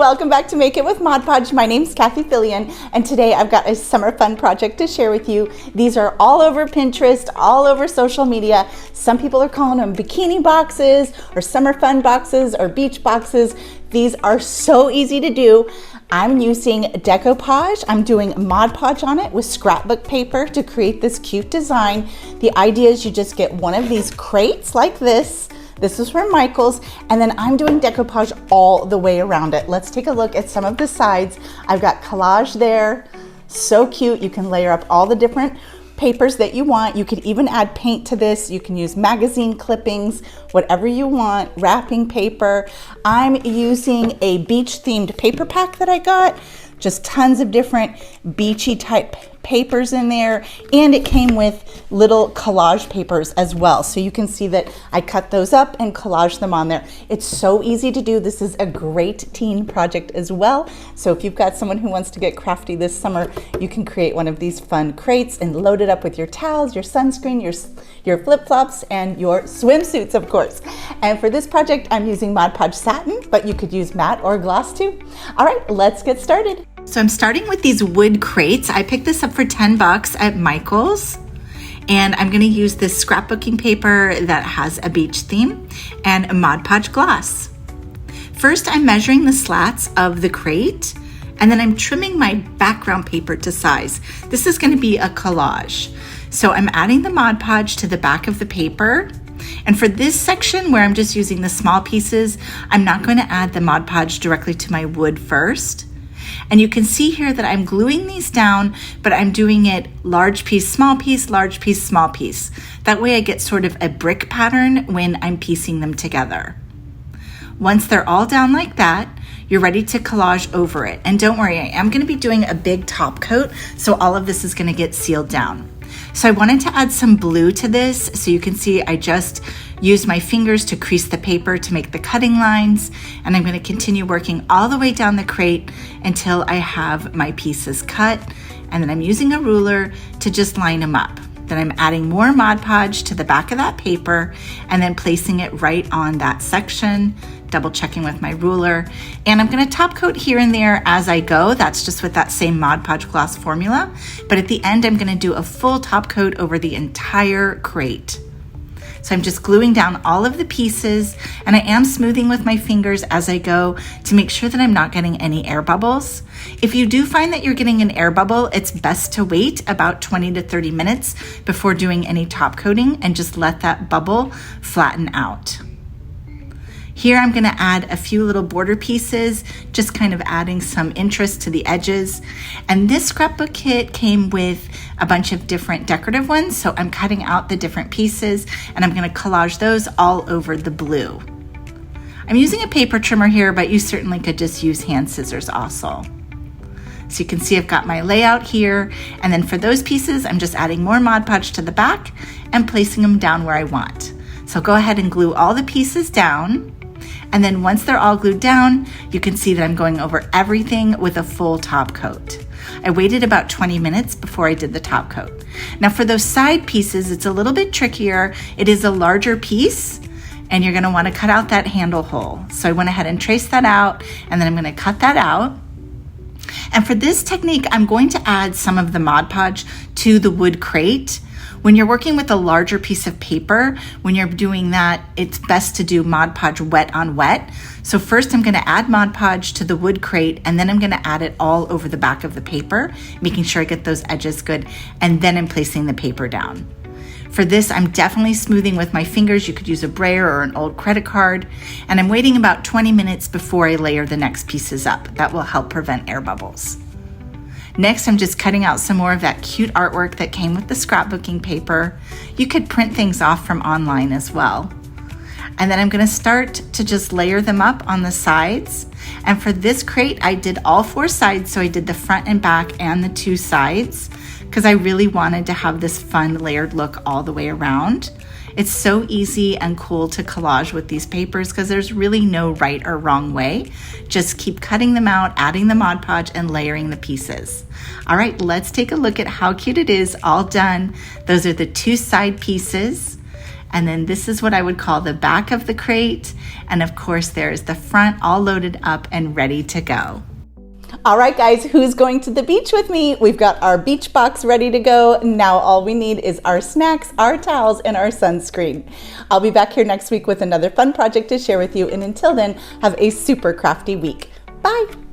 welcome back to Make It with Mod Podge. My name's Cathie Fillion, and today I've got a summer fun project to share with you. These are all over Pinterest, all over social media. Some people are calling them bikini boxes or summer fun boxes or beach boxes. These are so easy to do. I'm using Decoupage. I'm doing Mod Podge on it with scrapbook paper to create this cute design. The idea is you just get one of these crates like this. This is from Michael's, and then I'm doing decoupage all the way around it. Let's take a look at some of the sides. I've got collage there, so cute. You can layer up all the different papers that you want. You could even add paint to this. You can use magazine clippings, whatever you want, wrapping paper. I'm using a beach themed paper pack that I got. Just tons of different beachy type papers in there, and it came with little collage papers as well, so you can see that I cut those up and collage them on there. It's so easy to do. This is a great teen project as well, so if you've got someone who wants to get crafty this summer, you can create one of these fun crates and load it up with your towels, your sunscreen, your flip-flops, and your swimsuits, of course. And for this project, I'm using Mod Podge satin, but you could use matte or gloss too. All right, let's get started. So I'm starting with these wood crates. I picked this up for 10 bucks at Michael's, and I'm going to use this scrapbooking paper that has a beach theme and a Mod Podge gloss. First, I'm measuring the slats of the crate, and then I'm trimming my background paper to size. This is going to be a collage. So I'm adding the Mod Podge to the back of the paper. And for this section where I'm just using the small pieces, I'm not going to add the Mod Podge directly to my wood first. And you can see here that I'm gluing these down, but I'm doing it large piece, small piece, large piece, small piece. That way I get sort of a brick pattern when I'm piecing them together. Once they're all down like that, you're ready to collage over it. And don't worry, I am going to be doing a big top coat, so all of this is going to get sealed down. So I wanted to add some blue to this, so you can see I just used my fingers to crease the paper to make the cutting lines, and I'm going to continue working all the way down the crate until I have my pieces cut, and then I'm using a ruler to just line them up. Then I'm adding more Mod Podge to the back of that paper and then placing it right on that section, double checking with my ruler. And I'm going to top coat here and there as I go. That's just with that same Mod Podge gloss formula. But at the end, I'm going to do a full top coat over the entire crate. So I'm just gluing down all of the pieces, and I am smoothing with my fingers as I go to make sure that I'm not getting any air bubbles. If you do find that you're getting an air bubble, it's best to wait about 20 to 30 minutes before doing any top coating and just let that bubble flatten out. Here I'm going to add a few little border pieces, just kind of adding some interest to the edges. And this scrapbook kit came with a bunch of different decorative ones, so I'm cutting out the different pieces and I'm going to collage those all over the blue. I'm using a paper trimmer here, but you certainly could just use hand scissors also. So you can see I've got my layout here, and then for those pieces, I'm just adding more Mod Podge to the back and placing them down where I want. So go ahead and glue all the pieces down. And then once they're all glued down, you can see that I'm going over everything with a full top coat. I waited about 20 minutes before I did the top coat. Now for those side pieces, it's a little bit trickier. It is a larger piece, and you're gonna wanna cut out that handle hole. So I went ahead and traced that out, and then I'm gonna cut that out. And for this technique, I'm going to add some of the Mod Podge to the wood crate. When you're working with a larger piece of paper, when you're doing that, it's best to do Mod Podge wet on wet. So first I'm going to add Mod Podge to the wood crate, and then I'm going to add it all over the back of the paper, making sure I get those edges good, and then I'm placing the paper down. For this, I'm definitely smoothing with my fingers. You could use a brayer or an old credit card, and I'm waiting about 20 minutes before I layer the next pieces up. That will help prevent air bubbles. Next, I'm just cutting out some more of that cute artwork that came with the scrapbooking paper. You could print things off from online as well. And then I'm going to start to just layer them up on the sides. And for this crate, I did all 4 sides. So I did the front and back and the 2 sides because I really wanted to have this fun layered look all the way around. It's so easy and cool to collage with these papers because there's really no right or wrong way. Just keep cutting them out, adding the Mod Podge, and layering the pieces. All right, let's take a look at how cute it is all done. Those are the 2 side pieces. And then this is what I would call the back of the crate. And of course, there's the front all loaded up and ready to go. All right, guys, who's going to the beach with me? We've got our beach box ready to go. Now all we need is our snacks, our towels, and our sunscreen. I'll be back here next week with another fun project to share with you. And until then, have a super crafty week. Bye.